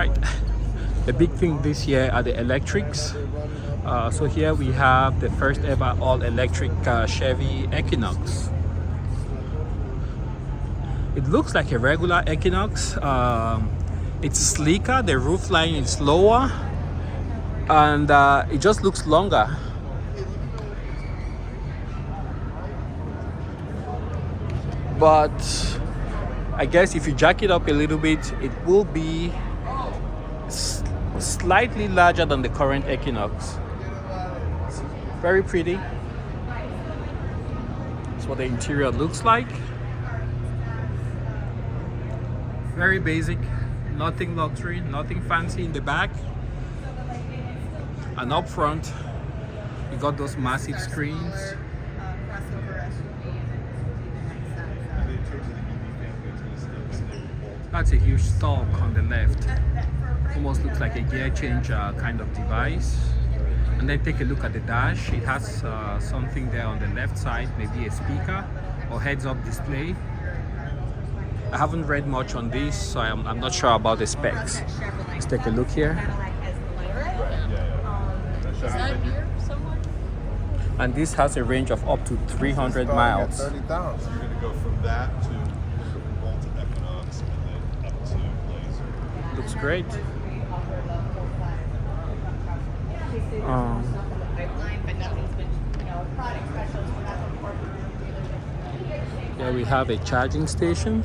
right. The big thing this year are the electrics. So here we have the first ever all-electric Chevy Equinox. It looks like a regular Equinox. It's sleeker, the roof line is lower, and it just looks longer. But I guess if you jack it up a little bit, it will be slightly larger than the current Equinox. Very pretty. That's what the interior looks like. Very basic, nothing luxury, nothing fancy in the back. And up front, you got those massive screens. That's a huge stalk on the left. Almost looks like a gear change kind of device. And then take a look at the dash. It has something there on the left side, maybe a speaker or heads-up display. I haven't read much on this, so I'm not sure about the specs. Let's take a look here. And this has a range of up to 300 miles. 30,000. You're going to go from that to Volt Equinox and then up to Blazer. Looks great. Here we have a charging station.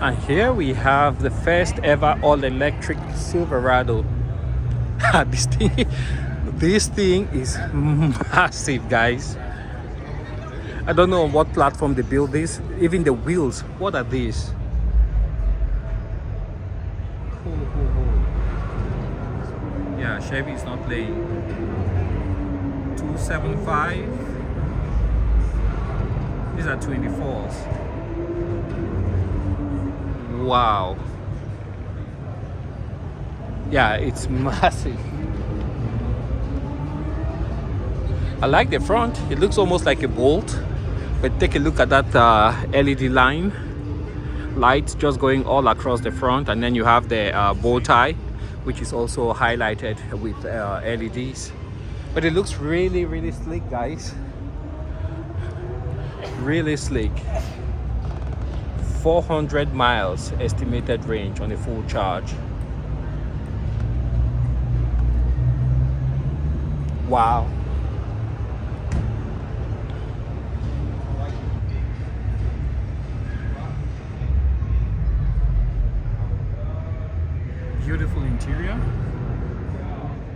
And here we have the first ever all-electric Silverado. This thing is massive, guys. I don't know on what platform they build this. Even the wheels, what are these? Yeah, Chevy is not playing. 275. These are 24s. Wow. Yeah, it's massive. I like the front. It looks almost like a Bolt. But take a look at that LED line. Lights just going all across the front. And then you have the bow tie, which is also highlighted with LEDs. But it looks really, really sleek, guys. Really sleek. 400 miles estimated range on a full charge. Wow. Beautiful interior.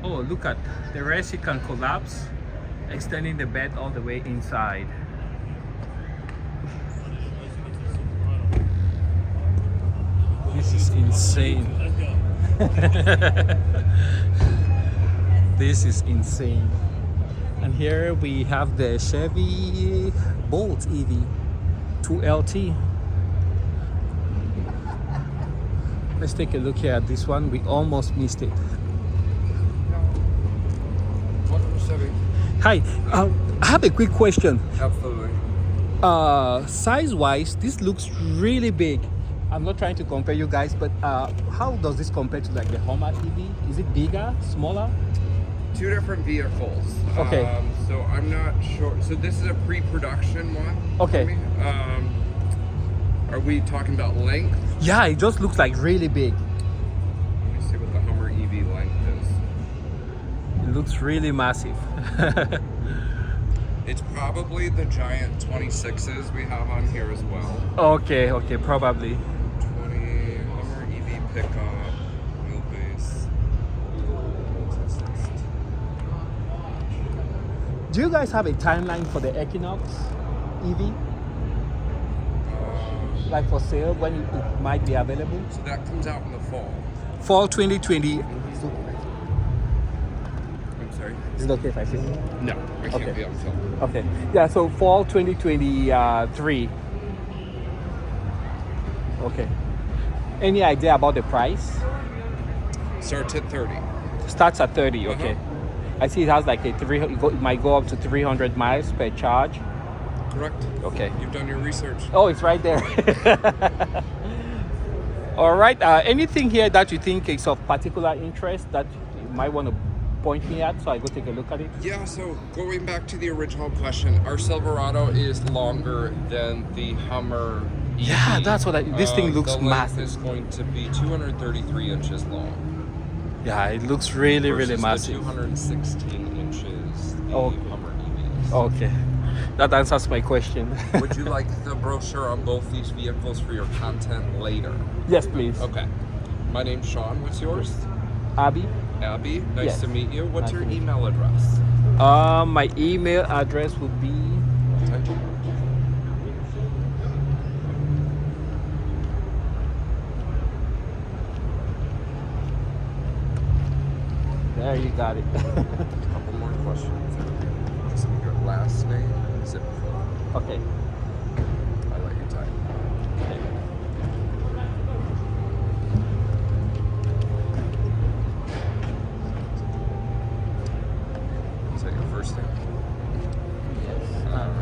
Oh, look at the rest. It can collapse, extending the bed all the way inside. This is insane. This is insane. And here we have the Chevy Bolt EV 2LT. Let's take a look here at this one. We almost missed it. Welcome to Chevy. Hi, I have a quick question. Absolutely. Size-wise, this looks really big. I'm not trying to compare you guys, but how does this compare to like the Hummer EV? Is it bigger, smaller? Two different vehicles. Okay. So I'm not sure. So this is a pre-production one. Okay. Are we talking about length? Yeah, it just looks like really big. Let me see what the Hummer EV length is. It looks really massive. It's probably the giant 26s we have on here as well. Okay, probably. 20 Hummer EV pickup, wheelbase. Do you guys have a timeline for the Equinox EV? Like for sale, when it might be available? So that comes out in the fall. Fall 2020. I'm sorry? Is it okay if I see? No, I can't Okay. be able to tell. Okay. Yeah, so fall 2023. Okay. Any idea about the price? Starts at 30. Starts at 30. Okay. I see it has like a it might go up to 300 miles per charge. Correct. Okay. You've done your research. Oh, it's right there. All right. Anything here that you think is of particular interest that you might want to point me at, so I go take a look at it? Yeah, so going back to the original question, our Silverado is longer than the Hummer EV. Yeah, that's what this thing looks the length massive. is going to be 233 inches long. Yeah, it looks really, really versus the massive. 216 inches the Okay. Hummer EV is. Okay. That answers my question. Would you like the brochure on both these vehicles for your content later? Yes, please. Okay. My name's Sean. What's yours? Abby? Abby. Nice Yes. to meet you. What's Nice your to meet you. email address? My email address would be there. You got it. Couple more questions. What's your last name? Zip code. Okay. I'll let you type. Is that your first name? Yes. And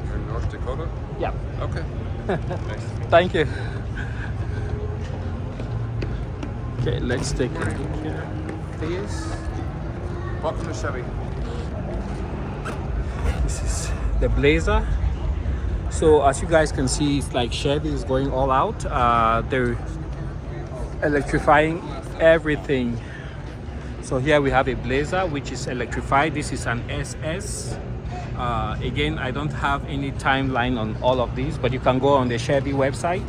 You're in North Dakota? yeah. Okay. Nice to meet you. Thank you. Okay, let's take a look here. Please. Welcome to Chevy. This is the Blazer. So as you guys can see, it's like Chevy is going all out. They're electrifying everything. So here we have a Blazer which is electrified. This is an SS. Again, I don't have any timeline on all of these, but you can go on the Chevy website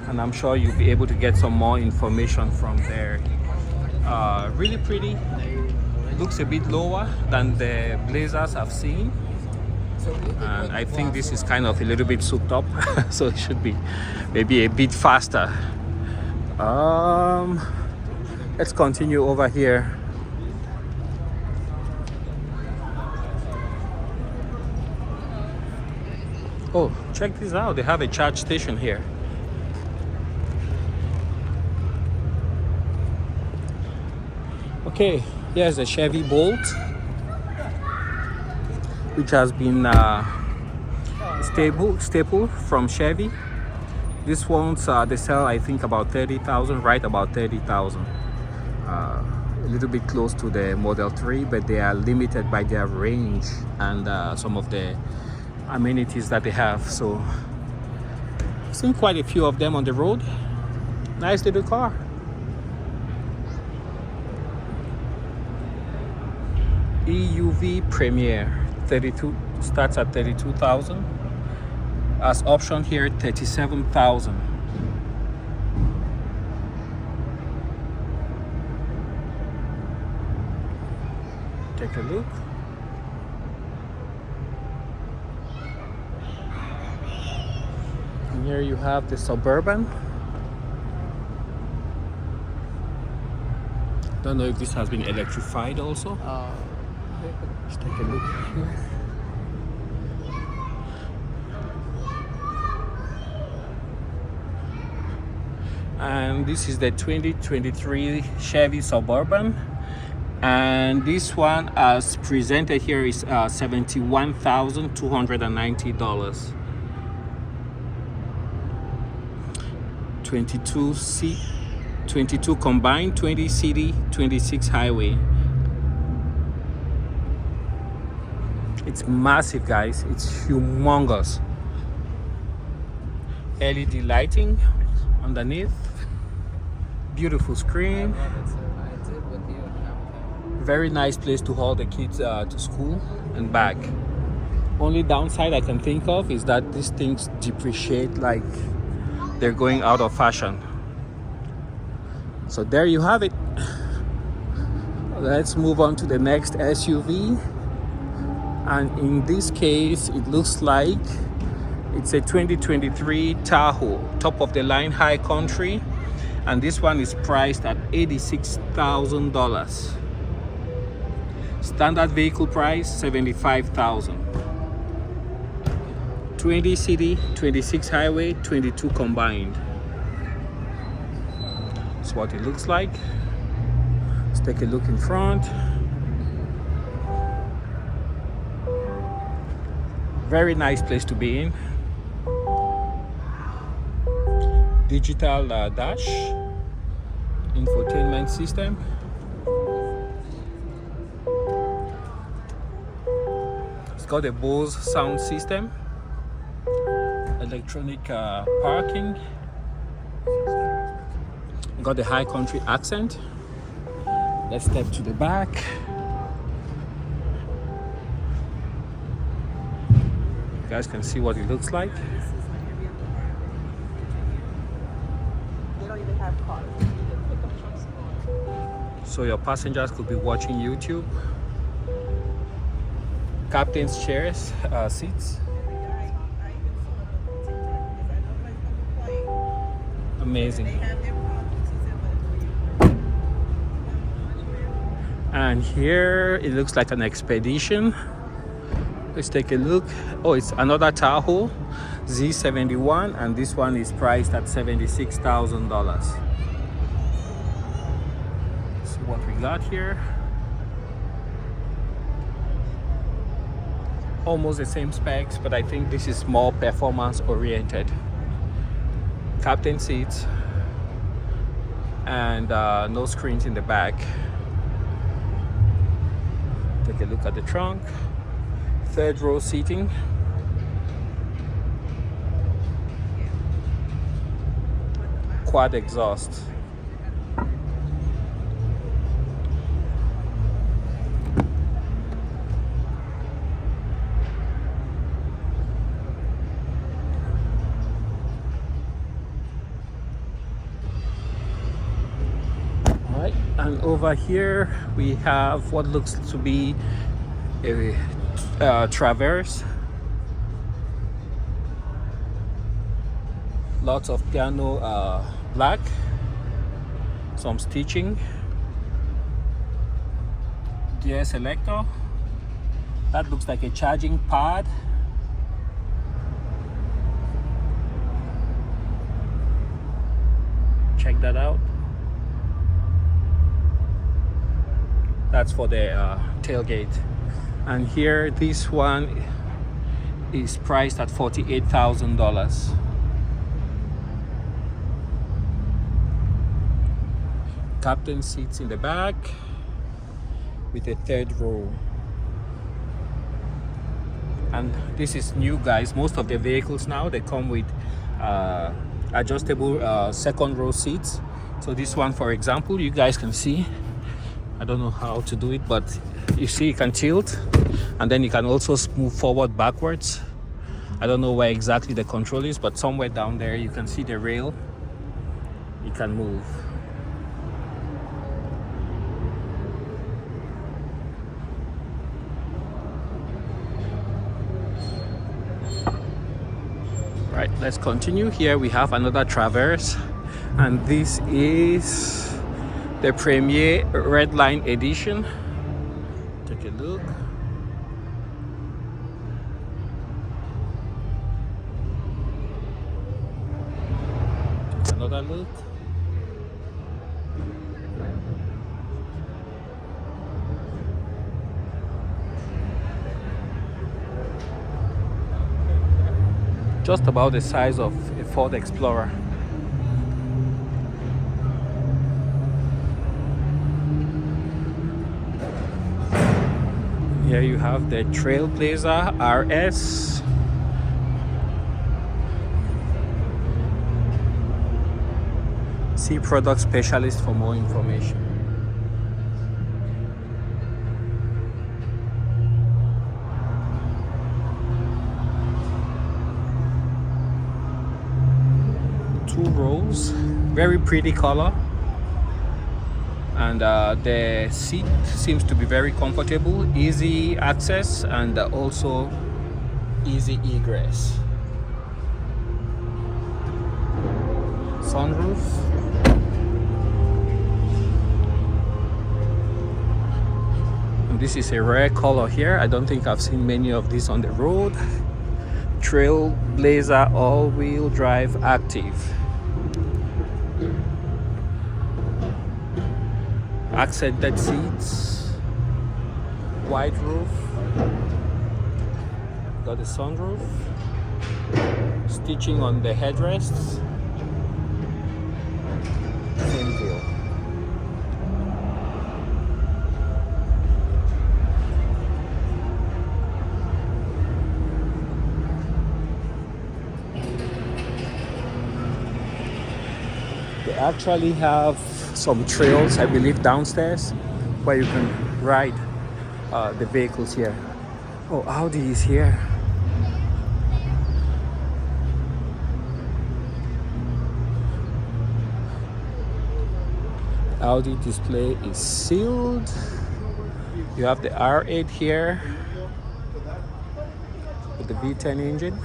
and I'm sure you'll be able to get some more information from there. Really pretty. Looks a bit lower than the Blazers I've seen. And I think this is kind of a little bit souped up, so it should be maybe a bit faster. Let's continue over here. Oh, check this out. They have a charge station here. Okay, here's a Chevy Bolt, which has been staple from Chevy. These ones they sell, I think, about 30,000, right about 30,000. A little bit close to the Model 3, but they are limited by their range and some of the amenities that they have. So I've seen quite a few of them on the road. Nice little car. EUV Premier 32 starts at 32,000. As option here, 37,000. Take a look. And here you have the Suburban. Don't know if this has been electrified also. Let's take a look here. And this is the 2023 Chevy Suburban. And this one, as presented here, is $71,290. 22 combined, 20 city, 26 highway. It's massive, guys. It's humongous. LED lighting underneath. Beautiful screen. Very nice place to haul the kids to school and back. Only downside I can think of is that these things depreciate like they're going out of fashion. So there you have it. Let's move on to the next SUV. And in this case, it looks like it's a 2023 Tahoe, top of the line high country. And this one is priced at $86,000. Standard vehicle price, $75,000. 20 city, 26 highway, 22 combined. That's what it looks like. Let's take a look in front. Very nice place to be in. Digital dash, infotainment system. It's got a Bose sound system, electronic parking. Got the high country accent. Let's step to the back. You guys can see what it looks like. They don't even have cars. You can pick up trucks. So your passengers could be watching YouTube. Captain's chairs, seats. Amazing. And here it looks like an Expedition. Let's take a look. Oh, it's another Tahoe Z71, and this one is priced at $76,000. See what we got here. Almost the same specs, but I think this is more performance oriented. Captain seats and no screens in the back. Take a look at the trunk. Third row seating. Quad exhaust. Alright, and over here we have what looks to be a Traverse. Lots of piano black, some stitching, gear selector. That looks like a charging pad. Check that out. That's for the tailgate. And here, this one is priced at $48,000. Captain seats in the back with a third row. And this is new, guys. Most of the vehicles now, they come with adjustable second row seats. So this one, for example, you guys can see. I don't know how to do it, but you see you can tilt, and then you can also move forward, backwards. I don't know where exactly the control is, but somewhere down there you can see the rail. You can move. Right, let's continue. Here we have another Traverse, and this is the Premier Redline Edition. Take a look. Another look. Just about the size of a Ford Explorer. Here you have the Trailblazer RS. See product specialist for more information. Two rows, very pretty color. And the seat seems to be very comfortable, easy access, and also easy egress. Sunroof. And this is a rare color here. I don't think I've seen many of these on the road. Trailblazer all-wheel drive active. Accented seats, white roof, got the sunroof, stitching on the headrests, same deal. They actually have some trails, I believe, downstairs where you can ride the vehicles here. Oh, Audi is here. Audi display is sealed. You have the R8 here with the V10 engine.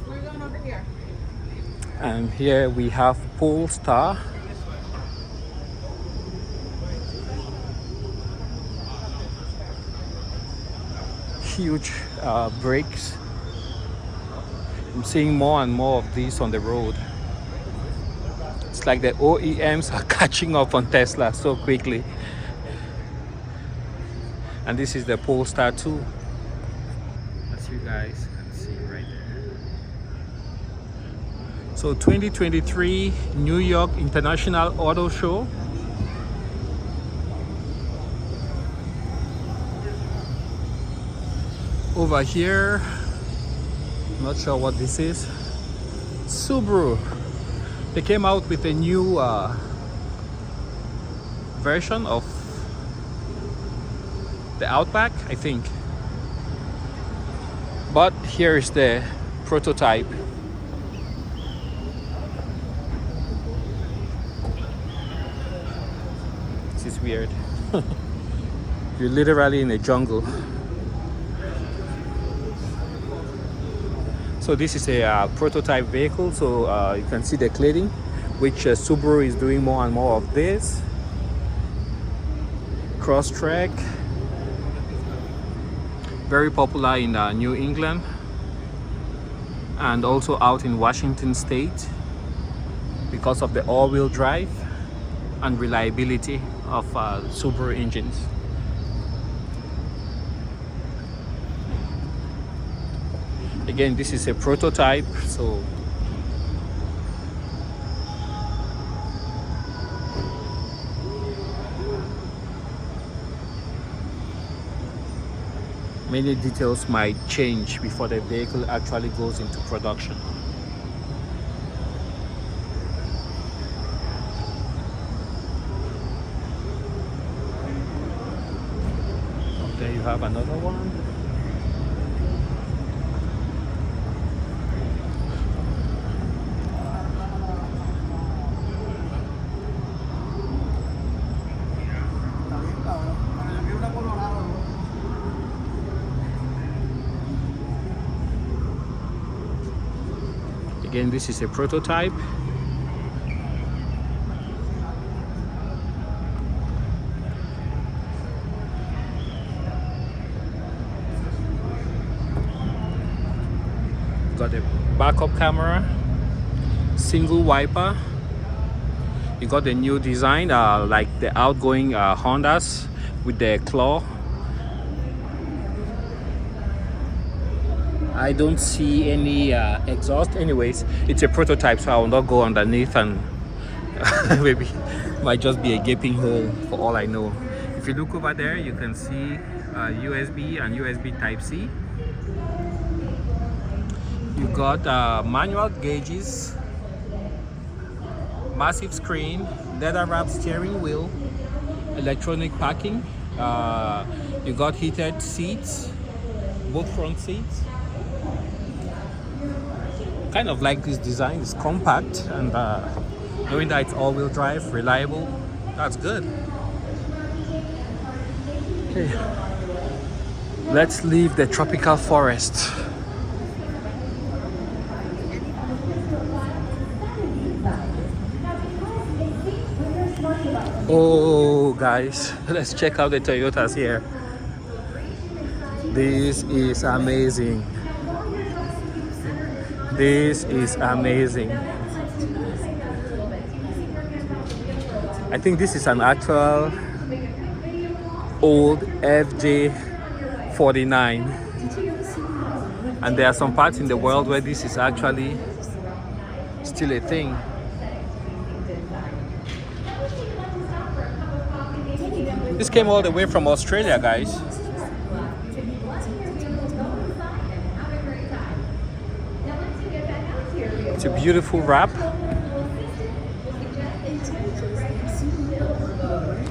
We're going over here. And here we have Polestar. Huge brakes. I'm seeing more and more of these on the road. It's like the OEMs are catching up on Tesla so quickly. And this is the Polestar 2. As you guys can see right there. So 2023 New York International Auto Show. Over here, not sure what this is. Subaru. They came out with a new version of the Outback, I think. But here is the prototype. This is weird. You're literally in a jungle. So this is a prototype vehicle, so you can see the cladding, which Subaru is doing more and more of this. Crosstrek, very popular in New England and also out in Washington State because of the all-wheel drive and reliability of Subaru engines. Again, this is a prototype, so many details might change before the vehicle actually goes into production. There you have another one. Again, this is a prototype. Got a backup camera, single wiper. You got the new design, like the outgoing Hondas with the claw. I don't see any exhaust. Anyways, it's a prototype, so I will not go underneath, and maybe might just be a gaping hole for all I know. If you look over there, you can see USB and USB Type-C. You got manual gauges, massive screen, leather wrapped steering wheel, electronic parking. You got heated seats, both front seats. Kind of like this design. It's compact, and knowing that it's all-wheel drive, reliable, that's good. Okay, let's leave the tropical forest. Oh, guys, let's check out the Toyotas here. This is amazing. This is amazing. I think this is an actual old FJ49. And there are some parts in the world where this is actually still a thing. This came all the way from Australia, guys. It's a beautiful wrap.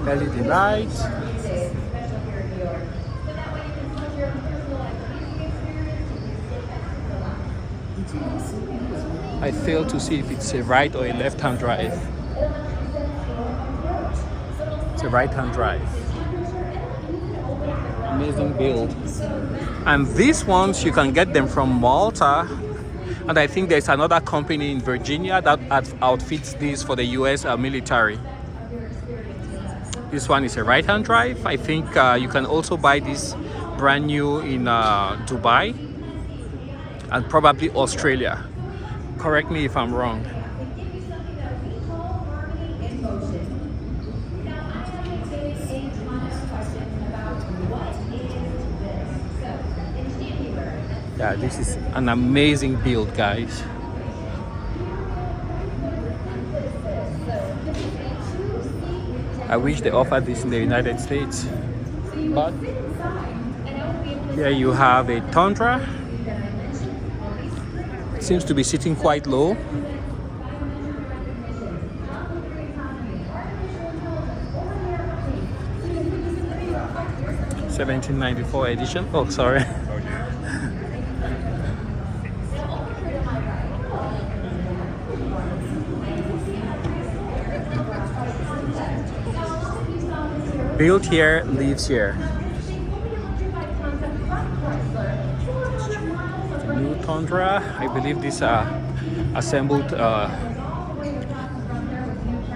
LED light. I fail to see if it's a right or a left-hand drive. It's a right-hand drive. Amazing build. And these ones, you can get them from Malta. And I think there's another company in Virginia that outfits these for the US military. This one is a right-hand drive. I think you can also buy this brand new in Dubai and probably Australia. Correct me if I'm wrong. Yeah, this is an amazing build, guys. I wish they offered this in the United States. But here you have a Tundra. It seems to be sitting quite low. $1794 edition. Oh, sorry. Built here, lives here. New Tundra. I believe these are assembled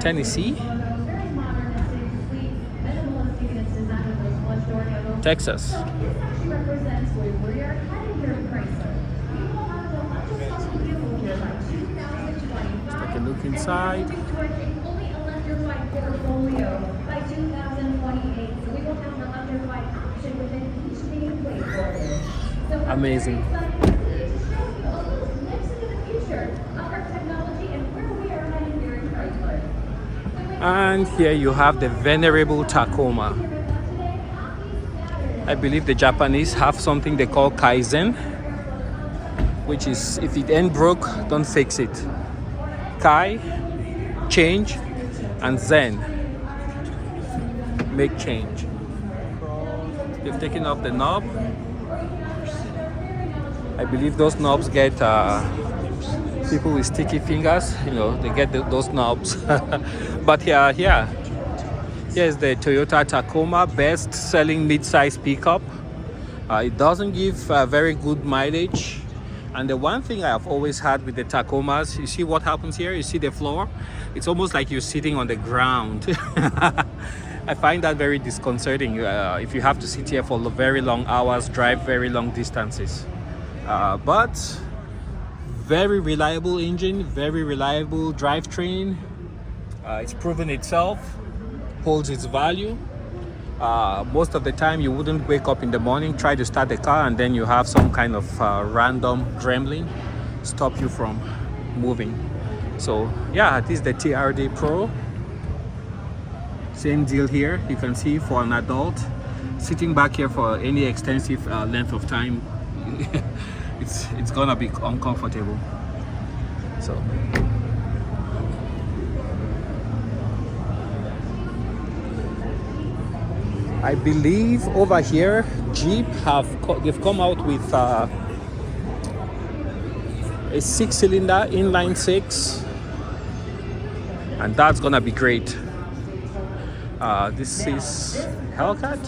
Tennessee, Texas. Let's take a look inside. Amazing. And here you have the venerable Tacoma. I believe the Japanese have something they call Kaizen, which is if it ain't broke, don't fix it. Kai, change, and Zen, make change. They've taken off the knob. I believe those knobs get people with sticky fingers, you know, they get those knobs. But here's the Toyota Tacoma, best-selling mid-size pickup. It doesn't give very good mileage. And the one thing I've always had with the Tacomas, you see what happens here? You see the floor? It's almost like you're sitting on the ground. I find that very disconcerting if you have to sit here for very long hours, drive very long distances. But very reliable engine, very reliable drivetrain. It's proven itself, holds its value. Most of the time you wouldn't wake up in the morning, try to start the car, and then you have some kind of random gremlin stop you from moving. So yeah, this is the TRD Pro. Same deal here. You can see for an adult sitting back here for any extensive length of time, it's gonna be uncomfortable. So I believe over here Jeep they've come out with a 6-cylinder inline 6, and that's gonna be great. This is Hellcat.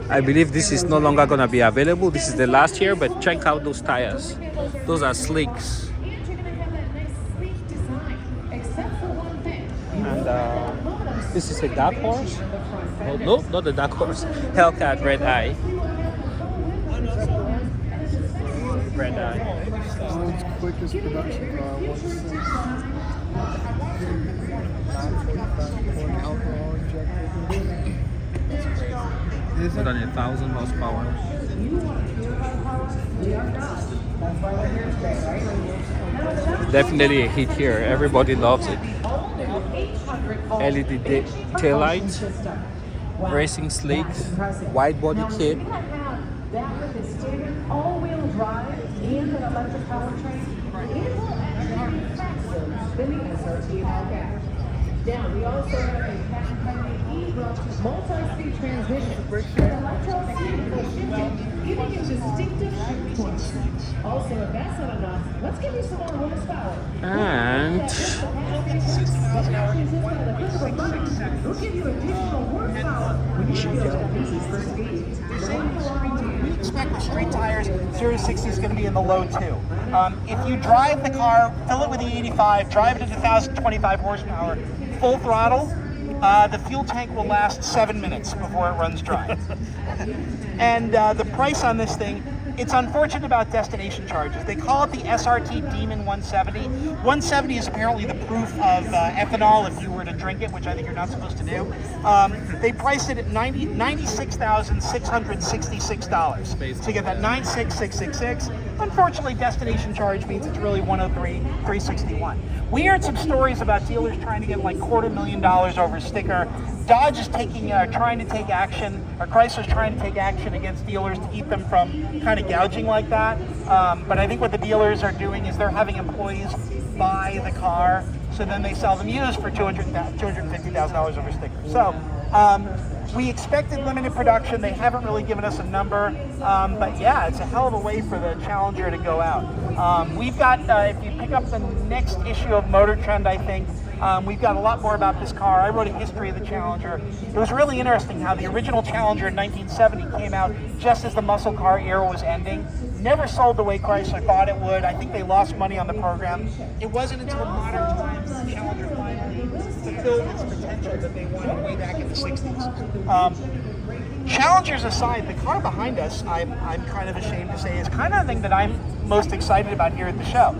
I believe this is no longer gonna be available. This is the last year, but check out those tires. Those are slicks. This is a dark horse? Oh, no, not a dark horse. Hellcat Red Eye. Red Eye. World's quickest production car, 1.6. 945 alcohol injected. More than 1,000 horsepower. Definitely a hit here. Everybody loves it. LED tail lights, racing sleek, wide body kit. All-wheel drive and an electric powertrain. It will actually be faster than the SRT Hellcat. Now, we also have a patent-pending e-brushed multi-speed transmission with electro-mechanical shifting, giving you distinctive shift points. Also, if that's not enough, let's give you some more horsepower. And We'll give you additional horsepower when you feel that busy for speed. We expect with street tires, 0 to 60 is going to be in the low 2. If you drive the car, fill it with the 85, drive it at 1,025 horsepower, full throttle, the fuel tank will last 7 minutes before it runs dry. And the price on this thing, it's unfortunate about destination charges. They call it the SRT Demon 170. 170 is apparently the proof of ethanol if you were to drink it, which I think you're not supposed to do. They priced it at $96,666 to get that 96,666. Unfortunately, destination charge means it's really 103,361. We heard some stories about dealers trying to get like $250,000 over a sticker. Dodge is trying to take action, or Chrysler's trying to take action against dealers to keep them from kind of gouging like that. But I think what the dealers are doing is they're having employees buy the car, so then they sell them used for $250,000 over a sticker. So we expected limited production. They haven't really given us a number, but yeah, it's a hell of a way for the Challenger to go out. We've got, if you pick up the next issue of Motor Trend, I think, we've got a lot more about this car. I wrote a history of the Challenger. It was really interesting how the original Challenger in 1970 came out just as the muscle car era was ending. Never sold the way Chrysler thought it would. I think they lost money on the program. It wasn't until modern times the Challenger finally fulfilled its potential that they wanted way back in the 60s. Challengers aside, the car behind us, I'm kind of ashamed to say, is kind of the thing that I'm most excited about here at the show.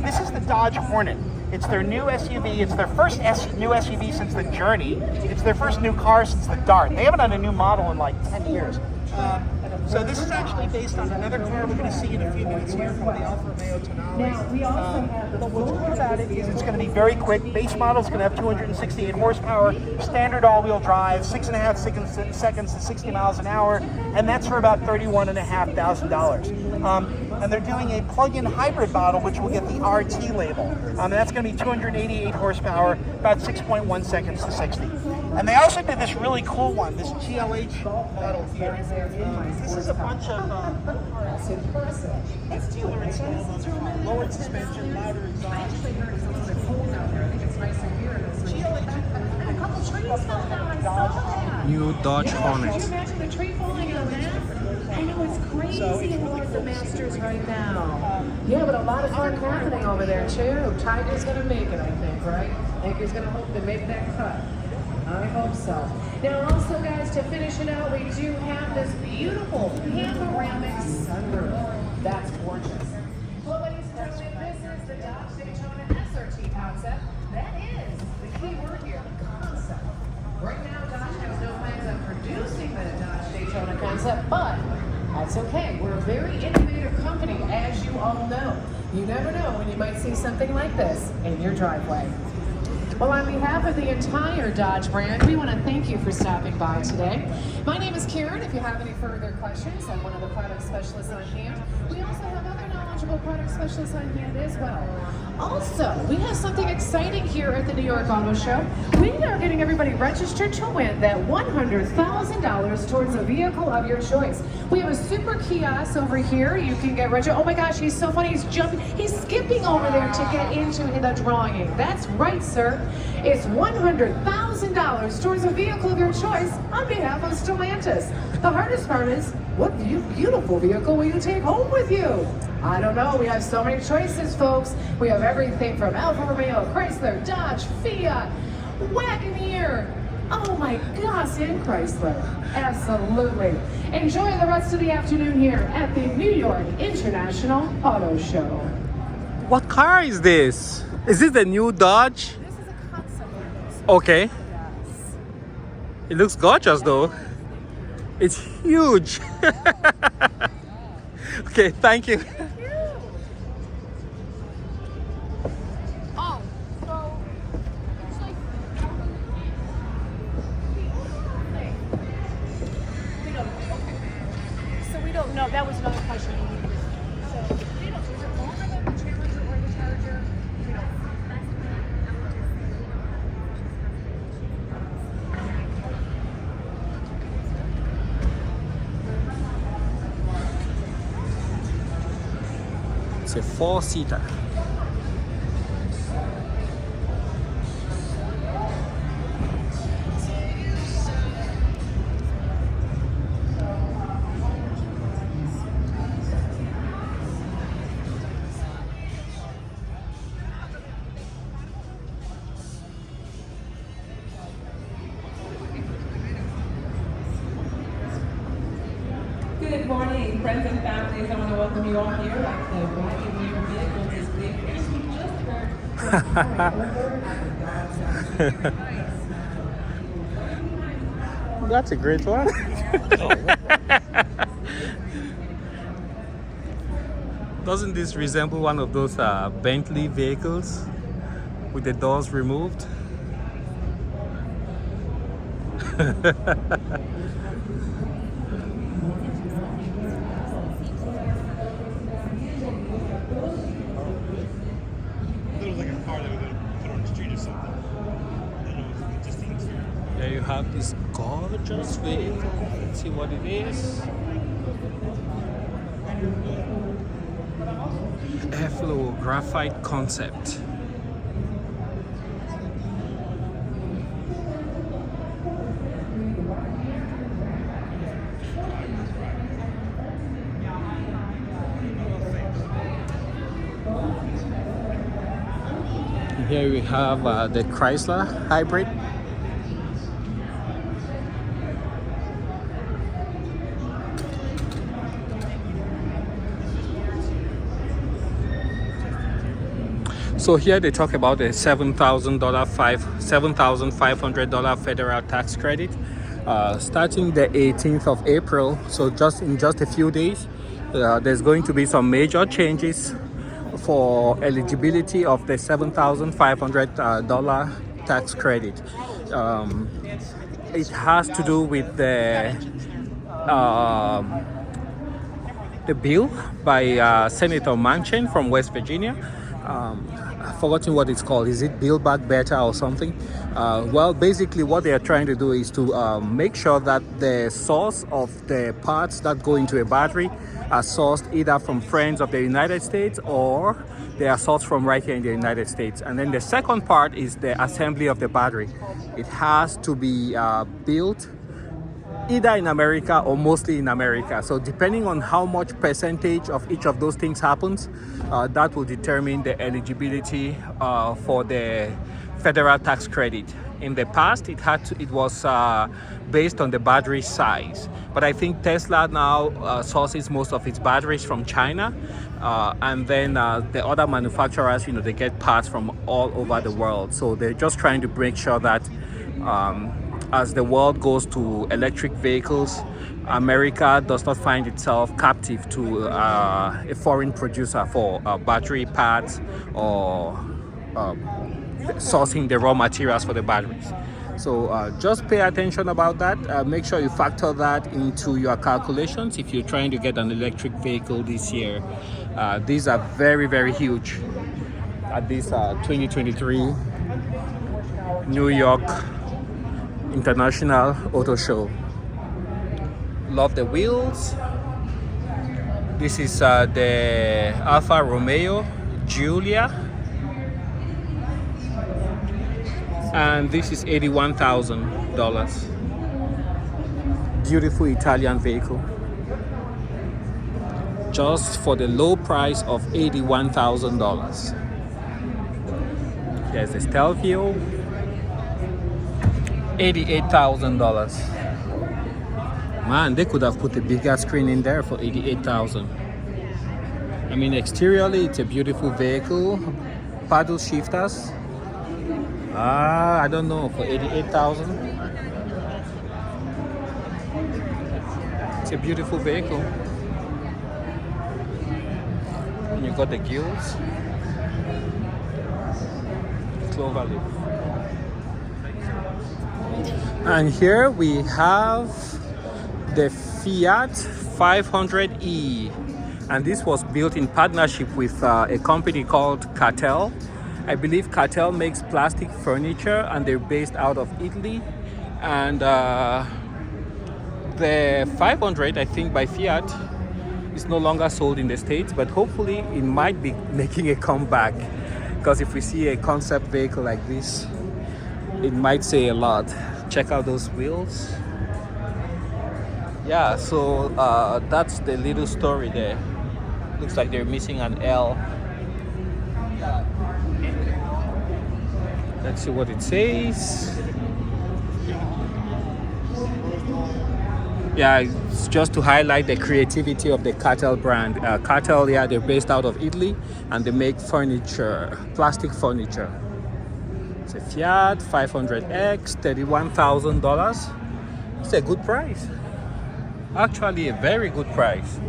This is the Dodge Hornet. It's their new SUV. It's their first new SUV since the Journey. It's their first new car since the Dart. They haven't had a new model in like 10 years. So this is actually based on another car we're going to see in a few minutes here from the Alfa Romeo Tonale. But what's cool about it is it's going to be very quick. Base model is going to have 268 horsepower, standard all-wheel drive, 6.5 seconds to 60 miles an hour, and that's for about $31,500. And they're doing a plug-in hybrid model, which will get the RT label. And that's going to be 288 horsepower, about 6.1 seconds to 60. And they also did this really cool one, this GLH model here. This is a bunch of that's dealer incentives. Lowered suspension, louder exhaust. I actually heard it's a little bit cold out there. I think it's nicer here. And a couple trees fell down. I saw that. new Dodge Can Hornet. you imagine the tree falling on that? I know it's crazy in the Masters right now. Yeah, but a lot of fun happening over there too. Tiger's gonna make it, I think, right? I think he's gonna hope to make that cut. I hope so. Now also guys, to finish it out, we do have this beautiful panoramic sunroof. That's gorgeous. Well, ladies and gentlemen, this is the Dodge Daytona SRT concept. That is the key word here, concept. Right now, Dodge has no plans on producing the Dodge Daytona concept, but that's okay. We're a very innovative company, as you all know. You never know when you might see something like this in your driveway. Well, on behalf of the entire Dodge brand, we want to thank you for stopping by today. My name is Karen. If you have any further questions, I'm one of the product specialists on hand. We also have other knowledgeable product specialists on hand as well. Also, we have something exciting here at the New York Auto Show. We are getting everybody registered to win that $100,000 towards a vehicle of your choice. We have a super kiosk over here. You can get registered. Oh my gosh, he's so funny. He's jumping. He's skipping over there to get into the drawing. That's right, sir. It's $100,000 towards a vehicle of your choice on behalf of Stellantis. The hardest part is, what beautiful vehicle will you take home with you? I don't know. We have so many choices, folks. We have everything from Alfa Romeo, Chrysler, Dodge, Fiat, Wagoneer, Oh my gosh, in Chrysler. Absolutely. Enjoy the rest of the afternoon here at the New York International Auto Show. What car is this? Is this the new Dodge? This is a concept. Okay. Yes. It looks gorgeous though. It's huge. Okay, thank you. Oh, so it's like we don't know. Okay. So we don't know. That was another question. So we don't. Is it longer than the Challenger or the Charger? We don't. It's a 4-seater. Good morning, friends and families. I want to welcome you all here at the Wagoneer Vehicles this week. As we just heard That's a great one. Doesn't this resemble one of those Bentley vehicles with the doors removed? It was like a car that we could put on the street or something. And it was just the interior. There you have this gorgeous vehicle. Let's see what it is. Airflow graphite concept. Here we have the Chrysler hybrid. So here they talk about a $7,500 federal tax credit starting the 18th of April. So just in just a few days, there's going to be some major changes for eligibility of the $7,500 tax credit. It has to do with the bill by Senator Manchin from West Virginia. I've forgotten what it's called. Is it Build Back Better or something? Well, basically what they are trying to do is to make sure that the source of the parts that go into a battery are sourced either from friends of the United States or they are sourced from right here in the United States. And then the second part is the assembly of the battery. It has to be built either in America or mostly in America. So depending on how much percentage of each of those things happens, that will determine the eligibility for the federal tax credit. In the past, it was based on the battery size, but I think Tesla now sources most of its batteries from China, and then the other manufacturers, they get parts from all over the world. So they're just trying to make sure that as the world goes to electric vehicles, America does not find itself captive to a foreign producer for battery parts or sourcing the raw materials for the batteries. So just pay attention about that. Make sure you factor that into your calculations if you're trying to get an electric vehicle this year. These are very, very huge at this 2023 New York International Auto Show. Love the wheels. This is the Alfa Romeo Giulia, and this is $81,000. Beautiful Italian vehicle, just for the low price of $81,000. Here's the Stelvio. $88,000. Man, they could have put a bigger screen in there for $88,000. I mean, exteriorly, it's a beautiful vehicle. Paddle shifters. I don't know, for $88,000. It's a beautiful vehicle. And you got the gills. Clover leaf. And here we have the Fiat 500e, and this was built in partnership with a company called Cartel. I believe Cartel makes plastic furniture, and they're based out of Italy. And the 500, I think, by Fiat is no longer sold in the States, but hopefully it might be making a comeback, because if we see a concept vehicle like this, it might say a lot. Check out those wheels. Yeah, so that's the little story there. Looks like they're missing an L. Let's see what it says. Yeah, it's just to highlight the creativity of the Cartel brand. Cartel, yeah, they're based out of Italy, and they make furniture, plastic furniture. It's a Fiat 500X, $31,000. It's a good price. Actually, a very good price.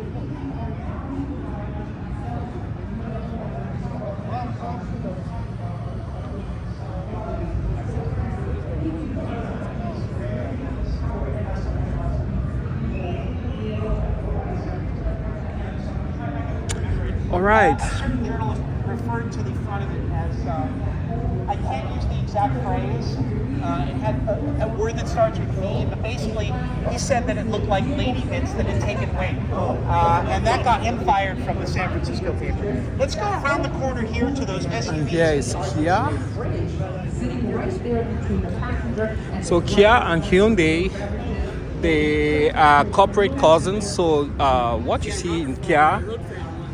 All right. Certain journalists referred to the front of it as, I can't use the exact phrase, it had a word that starts with V, but basically he said that it looked like lady bits that had taken weight. And that got him fired from the San Francisco paper. Let's go around the corner here to those SUVs. And here is Kia. So Kia and Hyundai, they are corporate cousins. So what you see in Kia,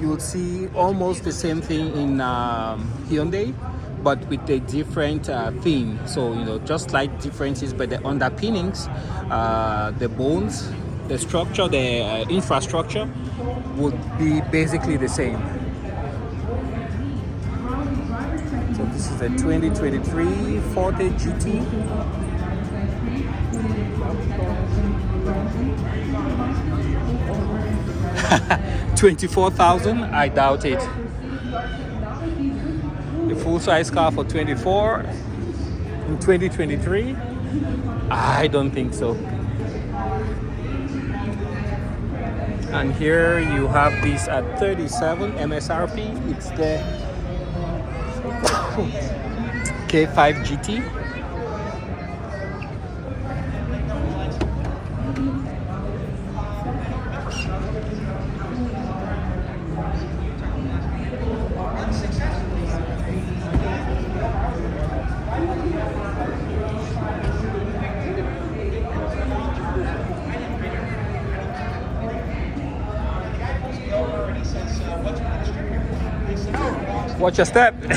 you will see almost the same thing in Hyundai, but with a different theme. So, you know, just slight differences, but the underpinnings, the bones, the structure, the infrastructure would be basically the same. So this is a 2023 Forte GT. $24,000, I doubt it. The full-size car for 24 in 2023, I don't think so. And here you have this at 37 MSRP. It's the K5 GT. Watch your step. You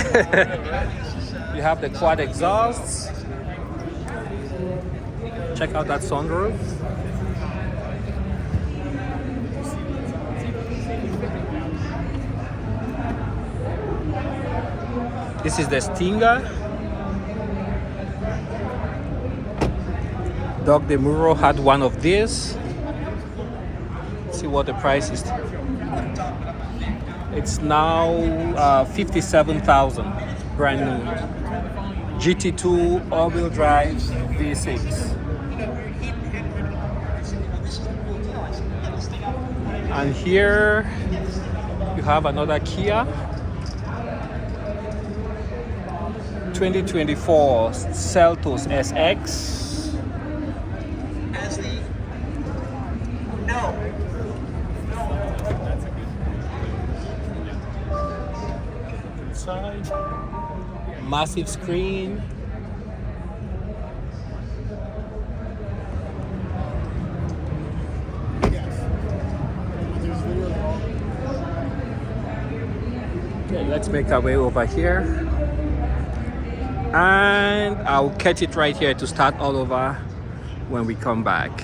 have the quad exhausts. Check out that sunroof. This is the Stinger. Doug DeMuro had one of these. Let's see what the price is. It's now $57,000, brand new. GT2 all-wheel drive V6. And here you have another Kia 2024 Seltos SX. Massive screen. Okay, let's make our way over here. and I'll catch it right here to start all over when we come back.